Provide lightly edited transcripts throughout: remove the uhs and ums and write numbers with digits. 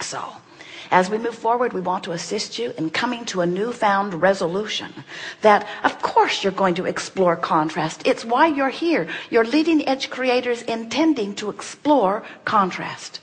So as we move forward, we want to assist you in coming to a newfound resolution that, of course, you're going to explore contrast. It's why you're here. You're leading edge creators intending to explore contrast.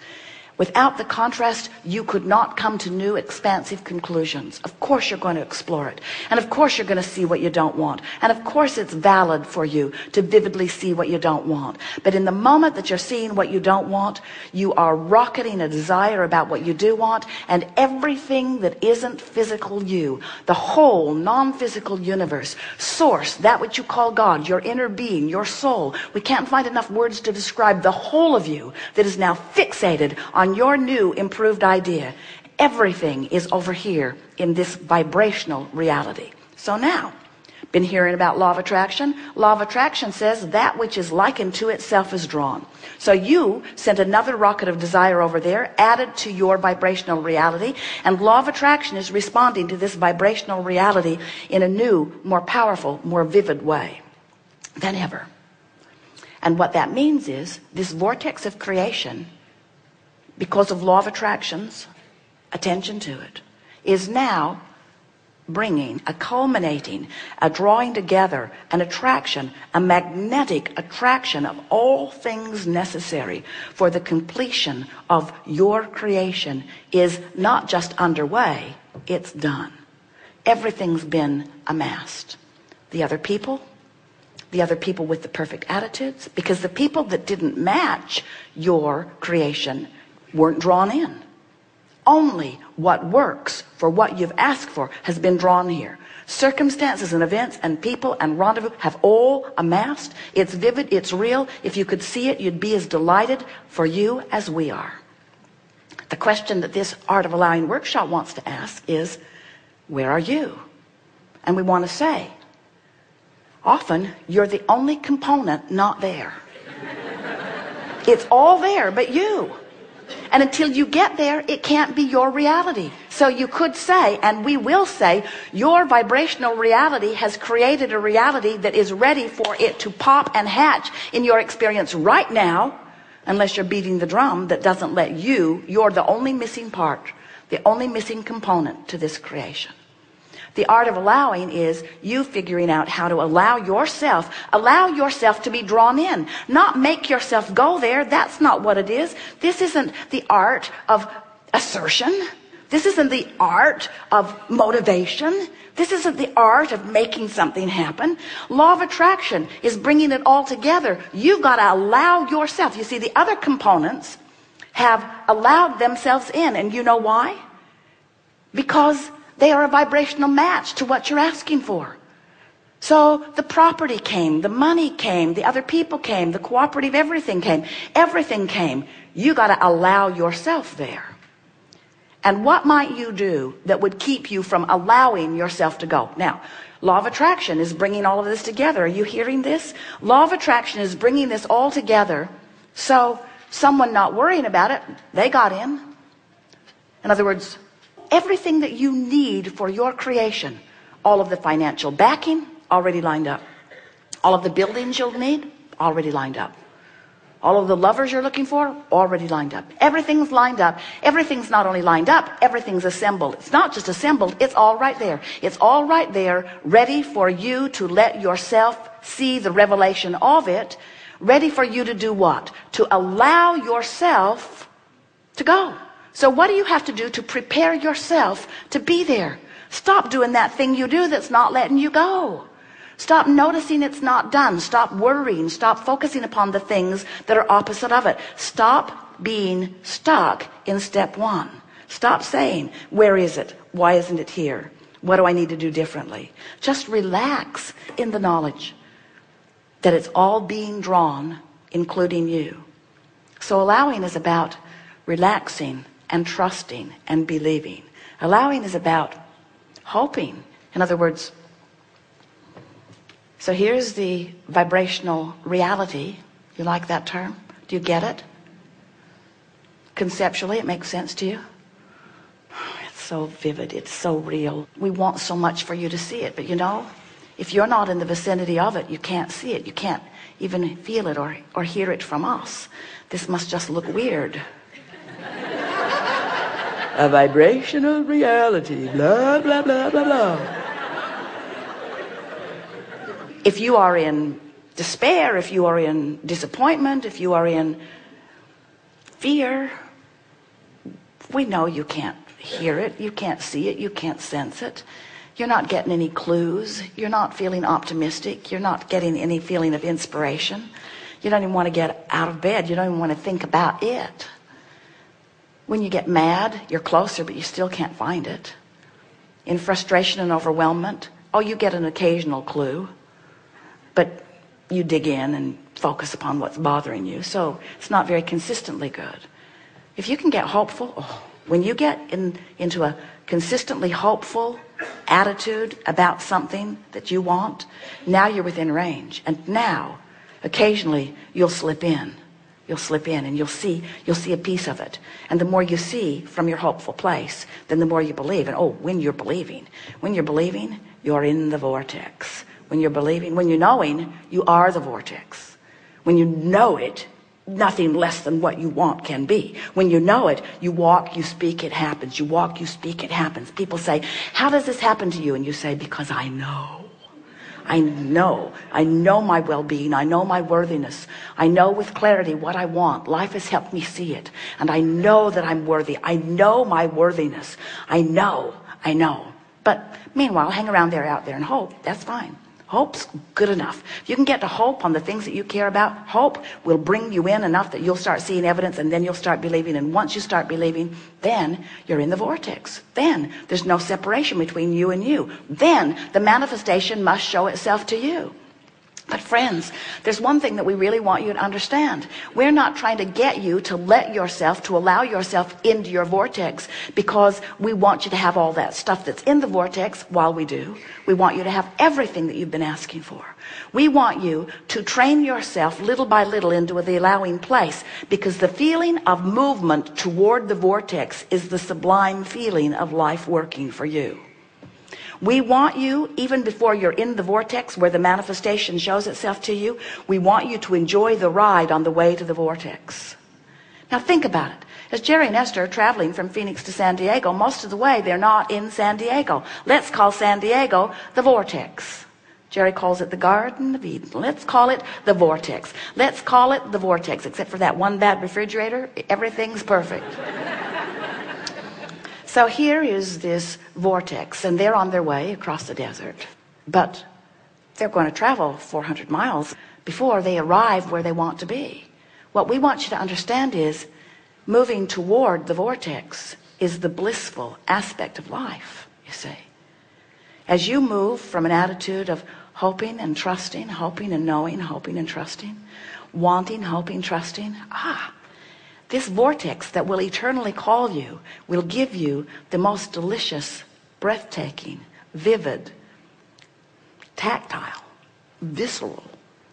Without the contrast, you could not come to new expansive conclusions. Of course you're going to explore it. And of course you're going to see what you don't want. And of course it's valid for you to vividly see what you don't want. But in the moment that you're seeing what you don't want, you are rocketing a desire about what you do want, and everything that isn't physical you, the whole non-physical universe, source, that which you call God, your inner being, your soul. We can't find enough words to describe the whole of you that is now fixated on your new improved idea. Everything is over here in this vibrational reality. So now, been hearing about law of attraction. Law of attraction says that which is likened to itself is drawn. So you sent another rocket of desire over there, added to your vibrational reality, and law of attraction is responding to this vibrational reality in a new, more powerful, more vivid way than ever. And what that means is this vortex of creation, because of law of attraction's attention to it, is now bringing a culminating, a drawing together, an attraction, a magnetic attraction of all things necessary for the completion of your creation is not just underway, it's done. Everything's been amassed. The other people with the perfect attitudes, because the people that didn't match your creation weren't drawn in. Only what works for what you've asked for has been drawn here. Circumstances and events and people and rendezvous have all amassed. It's vivid, it's real. If you could see it, you'd be as delighted for you as we are. The question that this Art of Allowing workshop wants to ask is, where are you? And we want to say, often you're the only component not there. It's all there but you. And until you get there, it can't be your reality. So you could say, and we will say, your vibrational reality has created a reality that is ready for it to pop and hatch in your experience right now, unless you're beating the drum that doesn't let you're the only missing part, the only missing component to this creation. The art of allowing is you figuring out how to allow yourself to be drawn in, not make yourself go there. That's not what it is. This isn't the art of assertion. This isn't the art of motivation. This isn't the art of making something happen. Law of attraction is bringing it all together. You've got to allow yourself. You see, the other components have allowed themselves in, and you know why? Because they are a vibrational match to what you're asking for. So the property came, the money came, the other people came, the cooperative everything came. Everything came. You got to allow yourself there. And what might you do that would keep you from allowing yourself to go? Now, law of attraction is bringing all of this together. Are you hearing this? Law of attraction is bringing this all together. So someone not worrying about it, they got in. In other words, everything that you need for your creation, all of the financial backing already lined up, all of the buildings you'll need already lined up, all of the lovers you're looking for already lined up. Everything's lined up. Everything's not only lined up, everything's assembled. It's not just assembled, it's all right there. It's all right there, ready for you to let yourself see the revelation of it, ready for you to do what? To allow yourself to go. So what do you have to do to prepare yourself to be there? Stop doing that thing you do that's not letting you go. Stop noticing it's not done. Stop worrying. Stop focusing upon the things that are opposite of it. Stop being stuck in step one. Stop saying, where is it? Why isn't it here? What do I need to do differently? Just relax in the knowledge that it's all being drawn, including you. So allowing is about relaxing and trusting and believing. Allowing is about hoping. In other words, so here's the vibrational reality. You like that term? Do you get it? Conceptually, it makes sense to you? It's so vivid. It's so real. We want so much for you to see it. But you know, if you're not in the vicinity of it, you can't see it. You can't even feel it or hear it from us. This must just look weird. A vibrational reality, blah, blah, blah, blah, blah. If you are in despair, if you are in disappointment, if you are in fear, we know you can't hear it, you can't see it, you can't sense it. You're not getting any clues. You're not feeling optimistic. You're not getting any feeling of inspiration. You don't even want to get out of bed. You don't even want to think about it. When you get mad, you're closer, but you still can't find it. In frustration and overwhelmment, oh, you get an occasional clue, but you dig in and focus upon what's bothering you. So it's not very consistently good. If you can get hopeful, oh, when you get into a consistently hopeful attitude about something that you want, now you're within range. And now, occasionally, you'll slip in. You'll slip in and you'll see a piece of it. And the more you see from your hopeful place, then the more you believe. And oh, when you're believing, you're in the vortex. When you're believing, when you're knowing, you are the vortex. When you know it, nothing less than what you want can be. When you know it, you walk, you speak, it happens. You walk, you speak, it happens. People say, how does this happen to you? And you say, because I know. I know my well-being. I know my worthiness. I know with clarity what I want. Life has helped me see it. And I know that I'm worthy. I know my worthiness. I know. But meanwhile, hang around there, out there, and hope. That's fine. Hope's good enough. If you can get to hope on the things that you care about, hope will bring you in enough that you'll start seeing evidence, and then you'll start believing. And once you start believing, then you're in the vortex. Then there's no separation between you and you. Then the manifestation must show itself to you. But friends, there's one thing that we really want you to understand. We're not trying to get you to to allow yourself into your vortex because we want you to have all that stuff that's in the vortex. While we do, we want you to have everything that you've been asking for. We want you to train yourself little by little into the allowing place, because the feeling of movement toward the vortex is the sublime feeling of life working for you. We want you, even before you're in the vortex where the manifestation shows itself to you, we want you to enjoy the ride on the way to the vortex. Now think about it. As Jerry and Esther are traveling from Phoenix to San Diego, most of the way they're not in San Diego. Let's call San Diego the vortex. Jerry calls it the Garden of Eden. Let's call it the vortex. Let's call it the vortex. Except for that one bad refrigerator, everything's perfect. So here is this vortex, and they're on their way across the desert. But they're going to travel 400 miles before they arrive where they want to be. What we want you to understand is moving toward the vortex is the blissful aspect of life, you see. As you move from an attitude of hoping and trusting, hoping and knowing, hoping and trusting, wanting, hoping, trusting, this vortex that will eternally call you will give you the most delicious, breathtaking, vivid, tactile, visceral,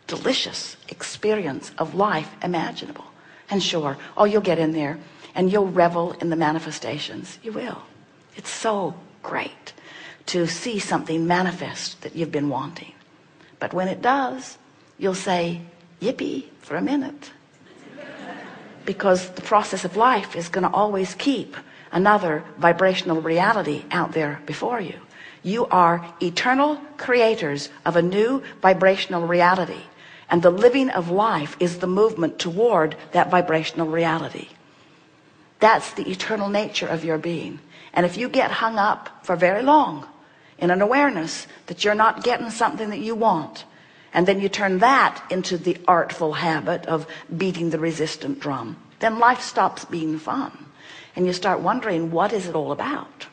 delicious experience of life imaginable. And sure, you'll get in there and you'll revel in the manifestations. You will. It's so great to see something manifest that you've been wanting. But when it does, you'll say, yippee, for a minute. Because the process of life is going to always keep another vibrational reality out there before you. You are eternal creators of a new vibrational reality. And the living of life is the movement toward that vibrational reality. That's the eternal nature of your being. And if you get hung up for very long in an awareness that you're not getting something that you want, and then you turn that into the artful habit of beating the resistant drum, then life stops being fun. And you start wondering, what is it all about?